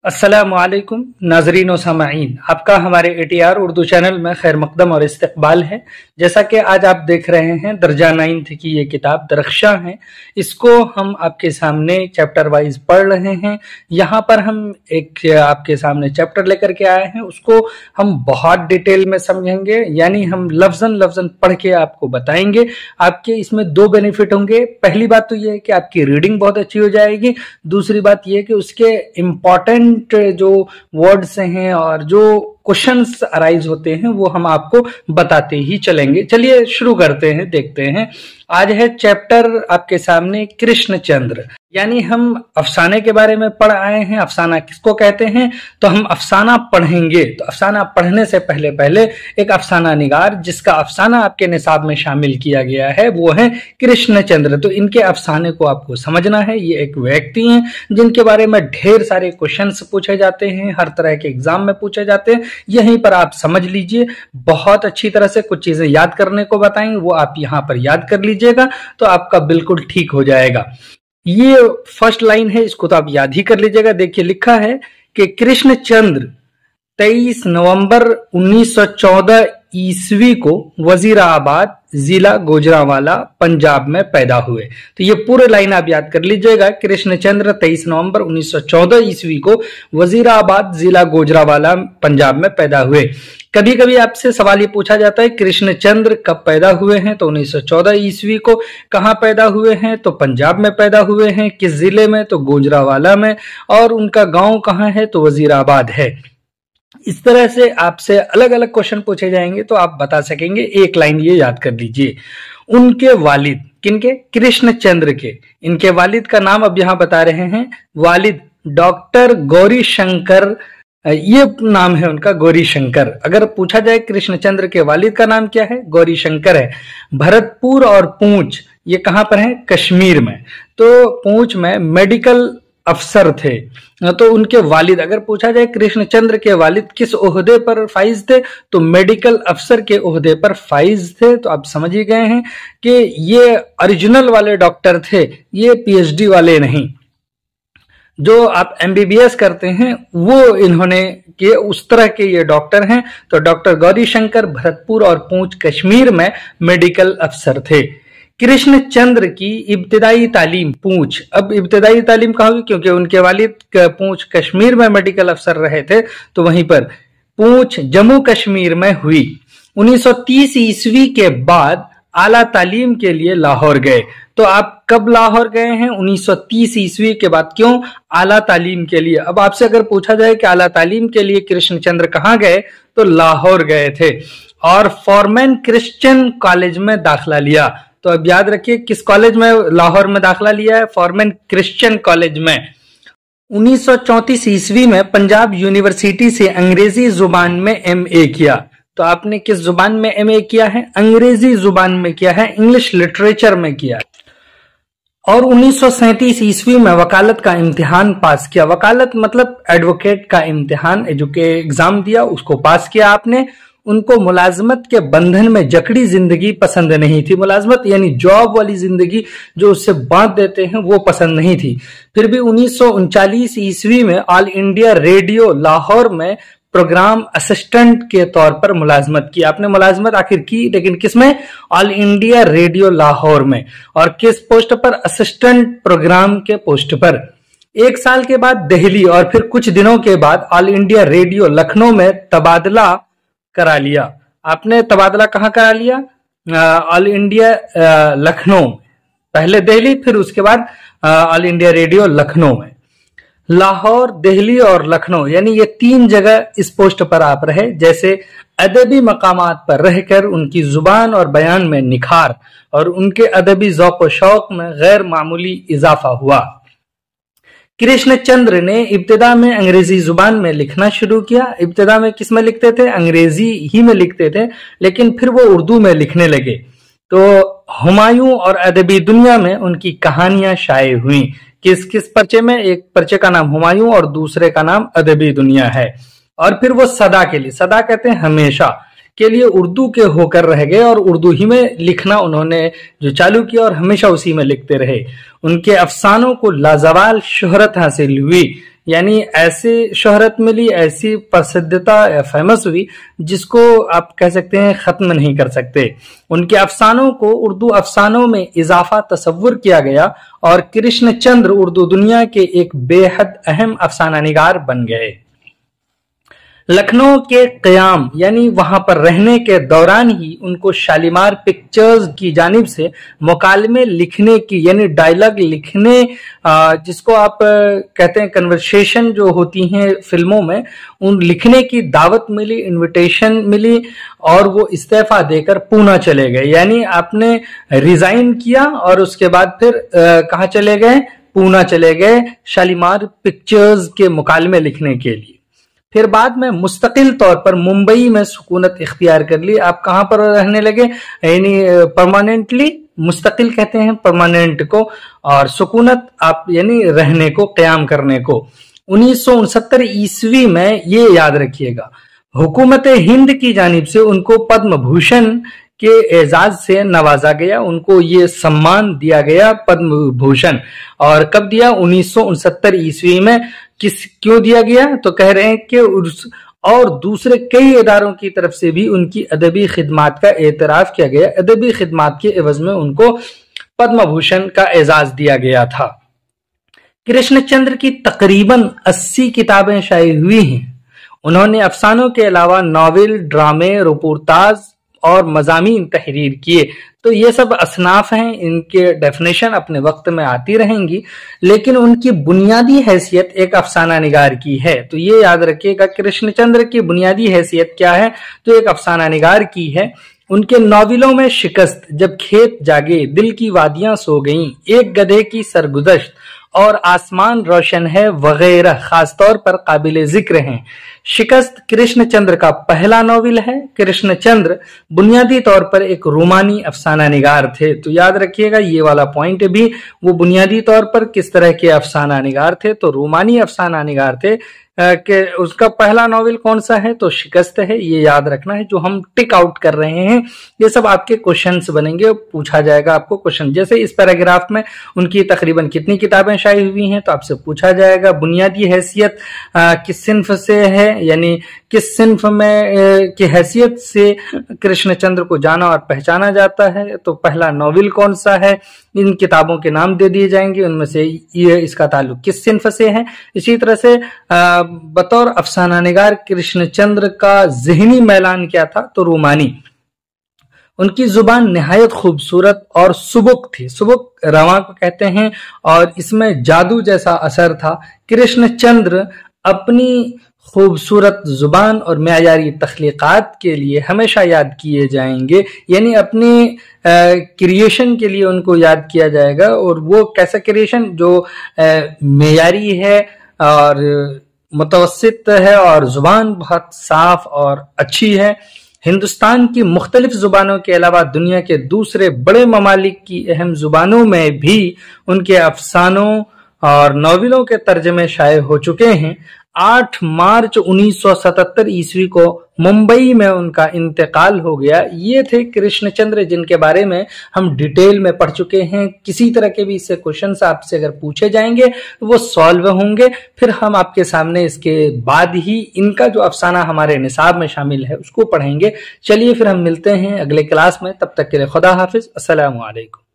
अस्सलामुअलैकुम नाजरीन व सामाईन, आपका हमारे ATR उर्दू चैनल में खैर मकदम और इस्तकबाल है। जैसा कि आज आप देख रहे हैं दर्जा 9th की ये किताब दरख्शां है, इसको हम आपके सामने चैप्टर वाइज पढ़ रहे हैं। यहाँ पर हम एक आपके सामने चैप्टर लेकर के आए हैं, उसको हम बहुत डिटेल में समझेंगे, यानी हम लफ्जन लफ्जन पढ़ के आपको बताएंगे। आपके इसमें दो बेनिफिट होंगे। पहली बात तो ये है कि आपकी रीडिंग बहुत अच्छी हो जाएगी। दूसरी बात ये है कि उसके इम्पॉर्टेंट जो वर्ड्स हैं और जो क्वेश्चंस अराइज होते हैं वो हम आपको बताते ही चलेंगे। चलिए शुरू करते हैं, देखते हैं। आज है चैप्टर आपके सामने कृष्णचंद्र, यानी हम अफसाने के बारे में पढ़ आए हैं। अफसाना किसको कहते हैं, तो हम अफसाना पढ़ेंगे। तो अफसाना पढ़ने से पहले पहले एक अफसाना निगार जिसका अफसाना आपके निसाब में शामिल किया गया है वो है कृष्णचंद्र। तो इनके अफसाने को आपको समझना है। ये एक व्यक्ति हैं जिनके बारे में ढेर सारे क्वेश्चंस पूछे जाते हैं, हर तरह के एग्जाम में पूछे जाते हैं। यहीं पर आप समझ लीजिए, बहुत अच्छी तरह से कुछ चीजें याद करने को बताएंगे, वो आप यहाँ पर याद कर लीजिएगा तो आपका बिल्कुल ठीक हो जाएगा। ये फर्स्ट लाइन है, इसको तो आप याद ही कर लीजिएगा। देखिए लिखा है कि कृष्णचंद्र 23 नवंबर 1914 ईस्वी को वजीराबाद जिला गुजरांवाला पंजाब में पैदा हुए। तो ये पूरे लाइन आप याद कर लीजिएगा। कृष्णचंद्र 23 नवंबर 1914 ईस्वी को वजीराबाद जिला गुजरांवाला पंजाब में पैदा हुए। कभी कभी आपसे सवाल ये पूछा जाता है कृष्णचंद्र कब पैदा हुए हैं, तो 1914 ईस्वी को। कहाँ पैदा हुए हैं, तो पंजाब में पैदा हुए हैं। किस जिले में, तो गुजरांवाला में। और उनका गांव कहाँ है, तो वजीराबाद है। इस तरह से आपसे अलग अलग क्वेश्चन पूछे जाएंगे तो आप बता सकेंगे। एक लाइन ये याद कर लीजिए। उनके वालिद, किनके, कृष्णचंद्र के, इनके वालिद का नाम अब यहां बता रहे हैं। वालिद डॉक्टर गौरी शंकर, ये नाम है उनका, गौरी शंकर। अगर पूछा जाए कृष्णचंद्र के वालिद का नाम क्या है, गौरी शंकर है। भरतपुर और पूंछ ये कहां पर है, कश्मीर में। तो पूंछ में मेडिकल अफसर थे। तो उनके वालिद, अगर पूछा जाए कृष्णचंद्र के वालिद किस ओहदे पर फाइज थे, तो मेडिकल अफसर के ओहदे पर फाइज थे। तो आप समझ ही गए हैं कि ये ओरिजिनल वाले डॉक्टर थे, ये PhD वाले नहीं। जो आप MBBS करते हैं वो इन्होंने के उस तरह के ये डॉक्टर हैं। तो डॉक्टर गौरी शंकर भरतपुर और पूंछ कश्मीर में मेडिकल अफसर थे। कृष्णचंद्र की इब्तिदाई तालीम पूंछ, अब इब्तिदाई तालीम कहाँ हुई, क्योंकि उनके वालिद पूंछ कश्मीर में मेडिकल अफसर रहे थे, तो वहीं पर पूंछ जम्मू कश्मीर में हुई। 1930 ईस्वी के बाद आला तालीम के लिए लाहौर गए। तो आप कब लाहौर गए हैं, 1930 ईस्वी के बाद। क्यों, आला तालीम के लिए। अब आपसे अगर पूछा जाए कि आला तालीम के लिए कृष्णचंद्र कहाँ गए, तो लाहौर गए थे। और फॉरमैन क्रिश्चियन कॉलेज में दाखिला लिया। तो अब याद रखिए किस कॉलेज में लाहौर में दाखिला लिया है, फॉरमैन क्रिश्चियन कॉलेज में। 1934 ईस्वी में पंजाब यूनिवर्सिटी से अंग्रेजी जुबान में MA किया। तो आपने किस जुबान में MA किया है, अंग्रेजी जुबान में किया है, इंग्लिश लिटरेचर में किया। और 1937 ईस्वी में वकालत का इम्तिहान पास किया। वकालत मतलब एडवोकेट का इम्तिहान, एग्जाम दिया, उसको पास किया आपने। उनको मुलाजमत के बंधन में जकड़ी जिंदगी पसंद नहीं थी। मुलाजमत यानी जॉब वाली जिंदगी जो उससे बांध देते हैं वो पसंद नहीं थी। फिर भी 1939 ईस्वी में ऑल इंडिया रेडियो लाहौर में प्रोग्राम असिस्टेंट के तौर पर मुलाजमत की। आपने मुलाजमत आखिर की, लेकिन किसमें, ऑल इंडिया रेडियो लाहौर में। और किस पोस्ट पर, असिस्टेंट प्रोग्राम के पोस्ट पर। एक साल के बाद दिल्ली और फिर कुछ दिनों के बाद ऑल इंडिया रेडियो लखनऊ में तबादला करा लिया। आपने तबादला कहाँ करा लिया, ऑल इंडिया लखनऊ, पहले दिल्ली फिर उसके बाद ऑल इंडिया रेडियो लखनऊ में। लाहौर, दिल्ली और लखनऊ, यानी ये 3 जगह इस पोस्ट पर आप रहे। जैसे अदबी मकामात पर रहकर उनकी जुबान और बयान में निखार और उनके अदबी ज़ौक़ व शौक में गैर मामूली इजाफा हुआ। कृष्णचंद्र ने इब्तिदा में अंग्रेजी जुबान में लिखना शुरू किया। इब्तिदा में किस में लिखते थे, अंग्रेजी ही में लिखते थे, लेकिन फिर वो उर्दू में लिखने लगे। तो हुमायूं और अदबी दुनिया में उनकी कहानियां शाये हुई। किस किस पर्चे में, एक पर्चे का नाम हुमायूं और दूसरे का नाम अदबी दुनिया है। और फिर वो सदा के लिए, सदा कहते हैं हमेशा के लिए, उर्दू के होकर रह गए और उर्दू ही में लिखना उन्होंने जो चालू किया और हमेशा उसी में लिखते रहे। उनके अफसानों को लाजवाल शोहरत हासिल हुई, यानी ऐसी शोहरत मिली, ऐसी प्रसिद्धता या फेमस हुई जिसको आप कह सकते हैं खत्म नहीं कर सकते। उनके अफसानों को उर्दू अफसानों में इजाफा तसव्वुर किया गया और कृष्णचंद्र उर्दू दुनिया के एक बेहद अहम अफसाना निगार बन गए। लखनऊ के क़याम यानी वहां पर रहने के दौरान ही उनको शालीमार पिक्चर्स की जानिब से मुकालमे लिखने की यानी डायलॉग लिखने, जिसको आप कहते हैं कन्वर्सेशन जो होती हैं फिल्मों में, उन लिखने की दावत मिली, इनविटेशन मिली और वो इस्तीफा देकर पूना चले गए। यानी आपने रिजाइन किया और उसके बाद फिर कहाँ चले गए? पूना चले गए शालीमार पिक्चर्स के मुकालमे लिखने के लिए। फिर बाद में मुस्तकिल तौर पर मुंबई में सुकूनत इख्तियार कर ली। आप कहां पर रहने लगे? यानी परमानेंटली, मुस्तकिल कहते हैं परमानेंट को, और सुकूनत आप यानी रहने को, क़याम करने को। 1969 ईस्वी में, ये याद रखिएगा, हुकूमत हिंद की जानिब से उनको पद्म भूषण के एजाज से नवाजा गया। उनको ये सम्मान दिया गया पद्म भूषण। और कब दिया? 1969 ईस्वी में। क्यों दिया गया? तो कह रहे हैं कि और दूसरे कई इदारों की तरफ से भी उनकी अदबी खिदमात का एतराफ किया गया। अदबी खिदमात के एवज में उनको पद्म भूषण का एजाज दिया गया था। कृष्णचंद्र की तकरीबन 80 किताबें शाये हुई हैं। उन्होंने अफसानों के अलावा नॉवेल, ड्रामे, रिपोर्टाज और मजामीन तहरीर किए। तो ये सब असनाफ हैं, इनके डेफिनेशन अपने वक्त में आती रहेंगी, लेकिन उनकी बुनियादी हैसियत एक अफसाना निगार की है। तो ये याद रखिएगा, कृष्णचंद्र की बुनियादी हैसियत क्या है? तो एक अफसाना निगार की है। उनके नॉवेलों में शिकस्त, जब खेत जागे, दिल की वादियां सो गईं, एक गधे की सरगुजश्त और आसमान रोशन है वगैरह खासतौर पर काबिल जिक्र हैं। शिकस्त कृष्णचंद्र का पहला नॉवेल है। कृष्णचंद्र बुनियादी तौर पर एक रोमानी अफसाना निगार थे। तो याद रखिएगा ये वाला पॉइंट भी, वो बुनियादी तौर पर किस तरह के अफसाना निगार थे? तो रोमानी अफसाना निगार थे। कि उसका पहला नॉवेल कौन सा है? तो शिकस्त है। ये याद रखना है, जो हम टिक आउट कर रहे हैं ये सब आपके क्वेश्चंस बनेंगे, पूछा जाएगा आपको क्वेश्चन। जैसे इस पैराग्राफ में उनकी तकरीबन कितनी किताबें शाये हुई हैं, तो आपसे पूछा जाएगा बुनियादी हैसियत किस सिन्फ से है, यानी किस सिन्फ में की हैसियत से कृष्णचंद्र को जाना और पहचाना जाता है। तो पहला नॉवेल कौन सा है, इन किताबों के नाम दे दिए जाएंगे, उनमें से ये इसका ताल्लुक किस सिन्फ से है। इसी तरह से बतौर अफसाना निगार कृष्णचंद्र का ज़हनी मैलान क्या था? तो रोमानी। उनकी जुबान निहायत खूबसूरत और सुबुक थी, सुबुक रवा को कहते हैं, और इसमें जादू जैसा असर था। कृष्णचंद्र अपनी खूबसूरत जुबान और मेयारी तख्लीकात के लिए हमेशा याद किए जाएंगे, यानी अपनी क्रिएशन के लिए उनको याद किया जाएगा। और वो कैसा क्रिएशन? जो मेयारी है और मुतवस्सित है और जुबान बहुत साफ और अच्छी है। हिंदुस्तान की मुख्तलिफ जुबानों के अलावा दुनिया के दूसरे बड़े ममालिक की अहम जुबानों में भी उनके अफसानों और नॉवेलों के तर्जमे शाये हो चुके हैं। 8 मार्च 1977 ईस्वी को मुंबई में उनका इंतकाल हो गया। ये थे कृष्णचंद्र, जिनके बारे में हम डिटेल में पढ़ चुके हैं। किसी तरह के भी इससे क्वेश्चंस आपसे अगर पूछे जाएंगे तो वो सॉल्व होंगे। फिर हम आपके सामने इसके बाद ही इनका जो अफसाना हमारे निसाब में शामिल है उसको पढ़ेंगे। चलिए फिर हम मिलते हैं अगले क्लास में, तब तक के लिए खुदा हाफिज, अस्सलामु अलैकुम।